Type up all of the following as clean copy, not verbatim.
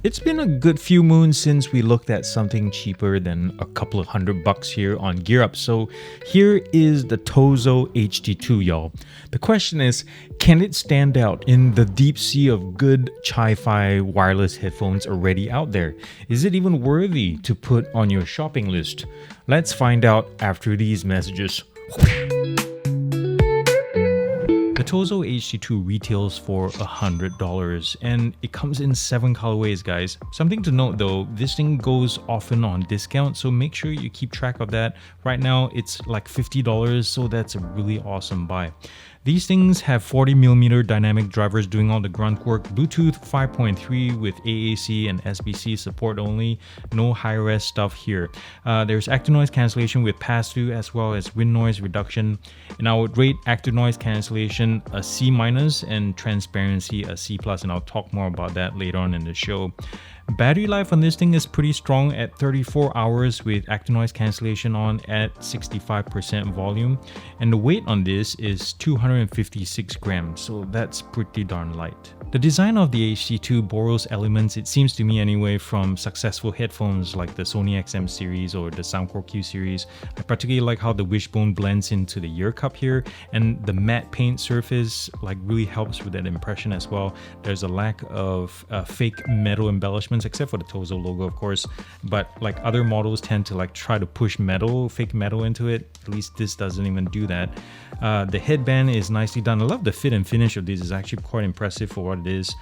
It's been a good few moons since we looked at something cheaper than a couple of $100 here on GearUp. So here is the TOZO HT2, y'all. The question is, can it stand out in the deep sea of good Chi-Fi wireless headphones already out there? Is it even worthy to put on your shopping list? Let's find out after these messages. The TOZO HT2 retails for $100 and it comes in 7 colorways, guys. Something to note though, this thing goes often on discount, so make sure you keep track of that. Right now it's like $50, so that's a really awesome buy. These things have 40mm dynamic drivers doing all the grunt work, Bluetooth 5.3 with AAC and SBC support only, no high-res stuff here. There's active noise cancellation with pass-through as well as wind noise reduction, and I would rate active noise cancellation a C- and transparency a C+, and I'll talk more about that later on in the show. Battery life on this thing is pretty strong at 34 hours with active noise cancellation on at 65% volume, and the weight on this is 256 grams, so that's pretty darn light. The design of the HT2 borrows elements, it seems to me anyway, from successful headphones like the Sony XM series or the Soundcore Q series. I particularly like how the wishbone blends into the ear cup here, and the matte paint surface really helps with that impression as well. There's a lack of fake metal embellishments, except for the TOZO logo of course, but like other models tend to try to push fake metal into it. At least this doesn't even do that. The headband is nicely done. I love the fit and finish of this. It's actually quite impressive for what it is.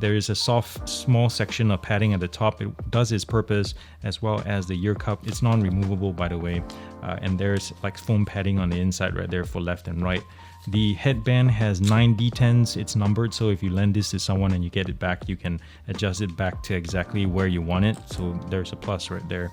There is a soft small section of padding at the top. It does its purpose, as well as the ear cup. It's non-removable, by the way, and there's foam padding on the inside right there for left and right. The headband has 9 D10s. It's numbered, so if you lend this to someone and you get it back, you can adjust it back to exactly where you want it. So there's a plus right there.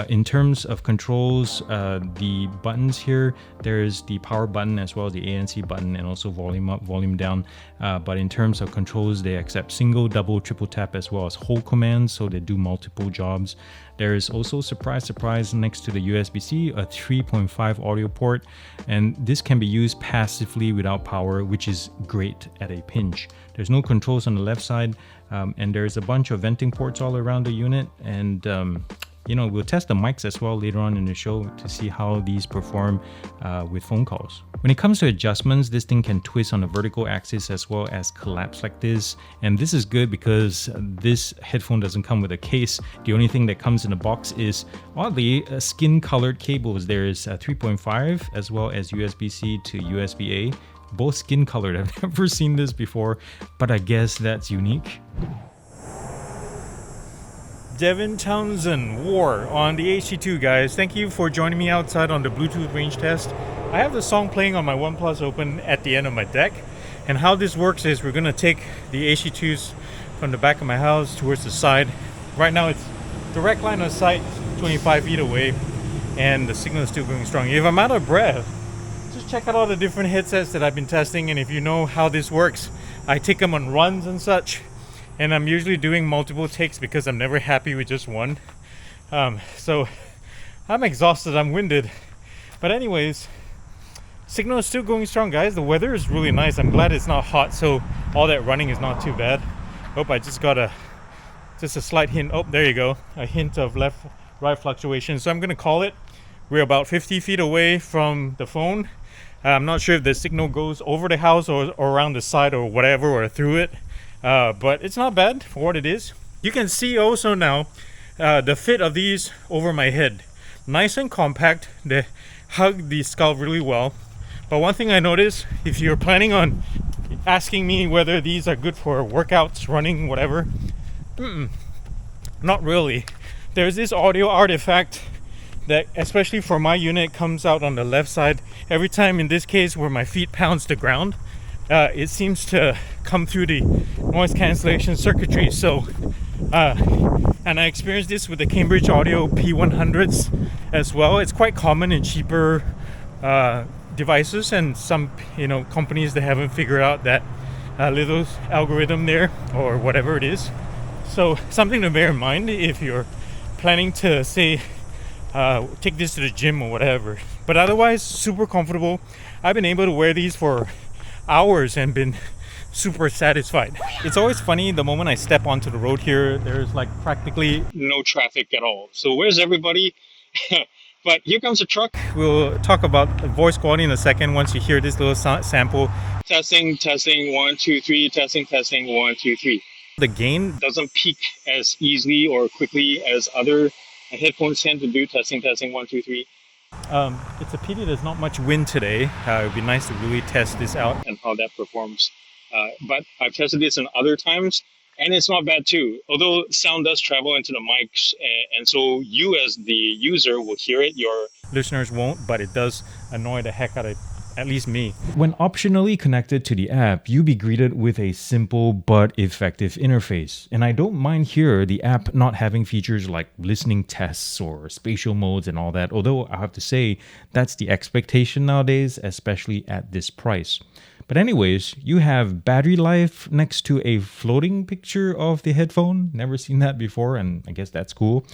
In terms of controls, the buttons here, there's the power button as well as the ANC button, and also volume up, volume down. But in terms of controls, they accept single, double, triple tap as well as hold commands, so they do multiple jobs. There is also, surprise, next to the USB-C, a 3.5 audio port, and this can be used passively without power, which is great at a pinch. There's no controls on the left side, and there's a bunch of venting ports all around the unit, and we'll test the mics as well later on in the show to see how these perform with phone calls. When it comes to adjustments, this thing can twist on the vertical axis as well as collapse like this. And this is good because this headphone doesn't come with a case. The only thing that comes in the box is, oddly, skin-colored cables. There is a 3.5 as well as USB-C to USB-A. Both skin-colored. I've never seen this before, but I guess that's unique. Devin Townsend War on the HT2, guys. Thank you for joining me outside on the Bluetooth range test. I have the song playing on my OnePlus Open at the end of my deck, and how this works is we're gonna take the HT2s from the back of my house towards the side. Right now it's direct line of sight, 25 feet away, and the signal is still going strong. If I'm out of breath, just check out all the different headsets that I've been testing, and if you know how this works, I take them on runs and such. And I'm usually doing multiple takes because I'm never happy with just one. So I'm exhausted, I'm winded. But anyways, signal is still going strong, guys. The weather is really nice. I'm glad it's not hot, so all that running is not too bad. Oh, I just got a slight hint. Oh, there you go. A hint of left-right fluctuation. So I'm gonna call it. We're about 50 feet away from the phone. I'm not sure if the signal goes over the house or around the side or whatever, or through it. But it's not bad for what it is. You can see also now the fit of these over my head. Nice and compact. They hug the skull really well. But one thing I noticed, if you're planning on asking me whether these are good for workouts, running, whatever, not really. There's this audio artifact that, especially for my unit, comes out on the left side. Every time, in this case, where my feet pounds the ground, it seems to come through the noise cancellation circuitry. So and I experienced this with the Cambridge Audio P100s as well. It's quite common in cheaper devices, and some companies that haven't figured out that little algorithm there or whatever it is. So something to bear in mind if you're planning to say take this to the gym or whatever. But otherwise, super comfortable. I've been able to wear these for hours and been super satisfied. It's always funny, the moment I step onto the road here, there's like practically no traffic at all. So where's everybody? But here comes a truck. We'll talk about voice quality in a second once you hear this little sample. Testing, testing, 1, 2, 3, testing, testing, 1, 2, 3. The gain doesn't peak as easily or quickly as other headphones tend to do. Testing, testing, 1, 2, 3. It's a pity there's not much wind today. It would be nice to really test this out and how that performs. But I've tested this in other times, and it's not bad too. Although sound does travel into the mics, and so you as the user will hear it, your listeners won't, but it does annoy the heck out of at least me. When optionally connected to the app, you'll be greeted with a simple but effective interface. And I don't mind here the app not having features like listening tests or spatial modes and all that, although I have to say that's the expectation nowadays, especially at this price. But anyways, you have battery life next to a floating picture of the headphone. Never seen that before, and I guess that's cool.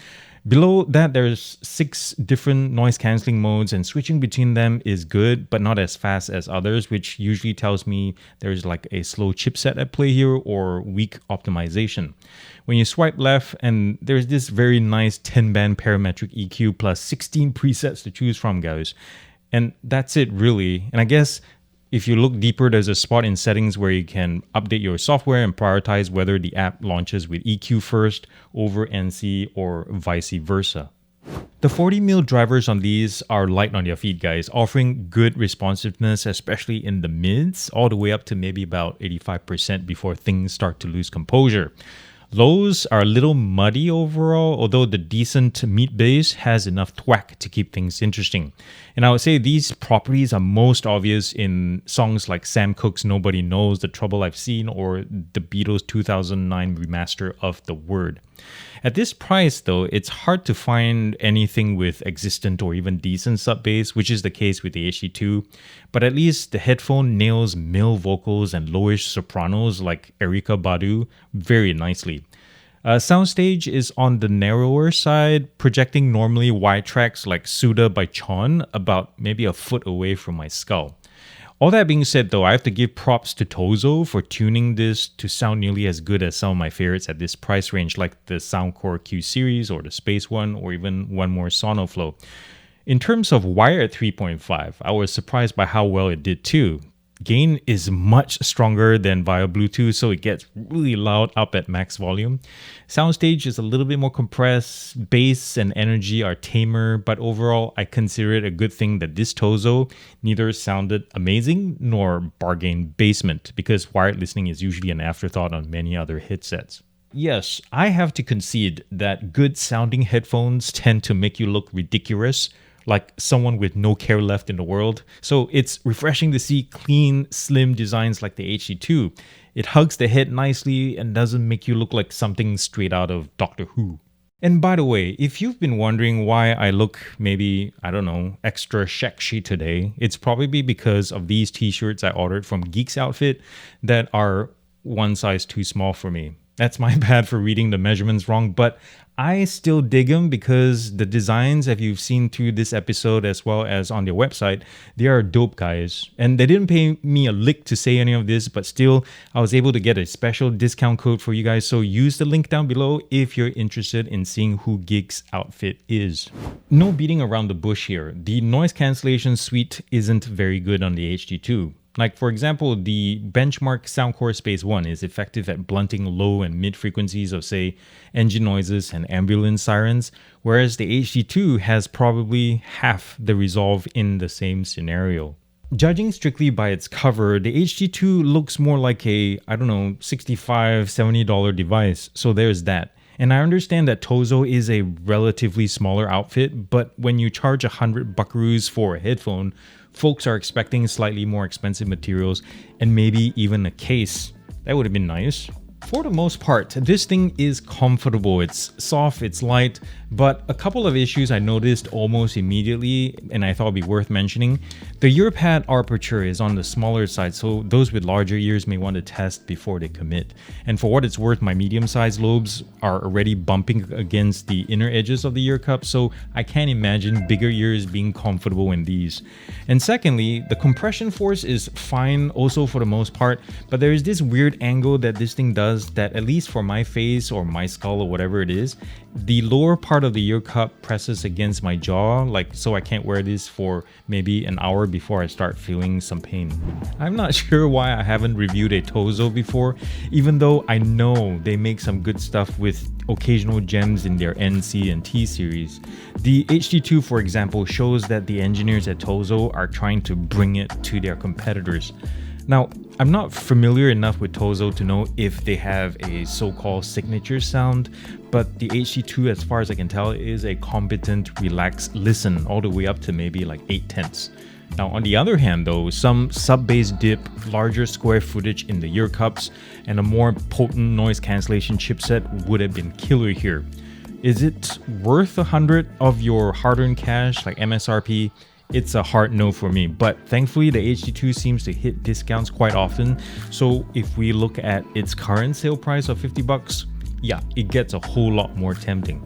Below that, there's 6 different noise cancelling modes, and switching between them is good, but not as fast as others, which usually tells me there's like a slow chipset at play here or weak optimization. When you swipe left, and there's this very nice 10-band parametric EQ plus 16 presets to choose from, guys. And that's it really. And I guess if you look deeper, there's a spot in settings where you can update your software and prioritize whether the app launches with EQ first over NC or vice versa. The 40mm drivers on these are light on their feet, guys, offering good responsiveness, especially in the mids, all the way up to maybe about 85% before things start to lose composure. Lows are a little muddy overall, although the decent mid bass has enough thwack to keep things interesting. And I would say these properties are most obvious in songs like Sam Cooke's Nobody Knows, The Trouble I've Seen, or the Beatles' 2009 remaster of The Word. At this price, though, it's hard to find anything with existent or even decent sub-bass, which is the case with the HT2, but at least the headphone nails male vocals and lowish sopranos like Erykah Badu very nicely. Soundstage is on the narrower side, projecting normally wide tracks like Suda by Chon about maybe a foot away from my skull. All that being said, though, I have to give props to TOZO for tuning this to sound nearly as good as some of my favorites at this price range, like the Soundcore Q series or the Space One, or even one more Sonoflow. In terms of wired 3.5, I was surprised by how well it did too. Gain is much stronger than via Bluetooth, so it gets really loud up at max volume. Soundstage is a little bit more compressed, bass and energy are tamer, but overall I consider it a good thing that this TOZO neither sounded amazing nor bargain basement, because wired listening is usually an afterthought on many other headsets. Yes, I have to concede that good sounding headphones tend to make you look ridiculous, like someone with no care left in the world. So it's refreshing to see clean, slim designs like the HT2. It hugs the head nicely and doesn't make you look like something straight out of Doctor Who. And by the way, if you've been wondering why I look maybe, I don't know, extra sexy today, it's probably because of these t-shirts I ordered from Geeks Outfit that are one size too small for me. That's my bad for reading the measurements wrong, but I still dig them because the designs, if you've seen through this episode as well as on their website, they are dope, guys. And they didn't pay me a lick to say any of this, but still, I was able to get a special discount code for you guys. So use the link down below if you're interested in seeing who Geeks Outfit is. No beating around the bush here. The noise cancellation suite isn't very good on the HT2. Like, for example, the benchmark Soundcore Space One is effective at blunting low and mid frequencies of, say, engine noises and ambulance sirens, whereas the HT2 has probably half the resolve in the same scenario. Judging strictly by its cover, the HT2 looks more like a, I don't know, $65, $70 device, so there's that. And I understand that TOZO is a relatively smaller outfit, but when you charge 100 buckaroos for a headphone, folks are expecting slightly more expensive materials and maybe even a case. That would have been nice. For the most part, this thing is comfortable. It's soft, it's light, but a couple of issues I noticed almost immediately and I thought would be worth mentioning. The ear pad aperture is on the smaller side, so those with larger ears may want to test before they commit. And for what it's worth, my medium-sized lobes are already bumping against the inner edges of the ear cup, so I can't imagine bigger ears being comfortable in these. And secondly, the compression force is fine also for the most part, but there is this weird angle that this thing does that, at least for my face or my skull or whatever it is, the lower part of the ear cup presses against my jaw, like, so I can't wear this for maybe an hour before I start feeling some pain. I'm not sure why I haven't reviewed a TOZO before, even though I know they make some good stuff with occasional gems in their NC and T series. The HT2, for example, shows that the engineers at TOZO are trying to bring it to their competitors. Now, I'm not familiar enough with TOZO to know if they have a so-called signature sound, but the HT2, as far as I can tell, is a competent, relaxed listen all the way up to maybe like 8/10. Now, on the other hand though, some sub-bass dip, larger square footage in the ear cups, and a more potent noise cancellation chipset would have been killer here. Is it worth 100 of your hard-earned cash like MSRP? It's a hard no for me, but thankfully the HT2 seems to hit discounts quite often, so if we look at its current sale price of 50 bucks, yeah, it gets a whole lot more tempting.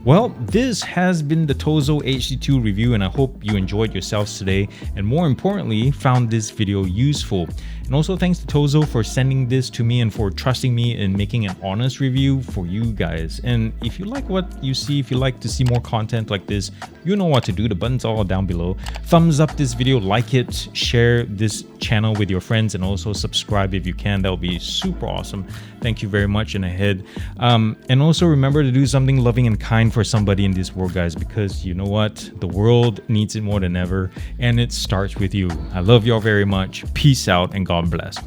Well, this has been the TOZO HT2 review, and I hope you enjoyed yourselves today, and more importantly, found this video useful. And also thanks to TOZO for sending this to me and for trusting me in making an honest review for you guys. And if you like what you see, if you like to see more content like this, you know what to do. The button's all down below. Thumbs up this video, like it, share this channel with your friends, and also subscribe if you can. That would be super awesome. Thank you very much, and ahead. And also remember to do something loving and kind for somebody in this world, guys, because you know what? The world needs it more than ever, and it starts with you. I love y'all very much. Peace out, and God bless.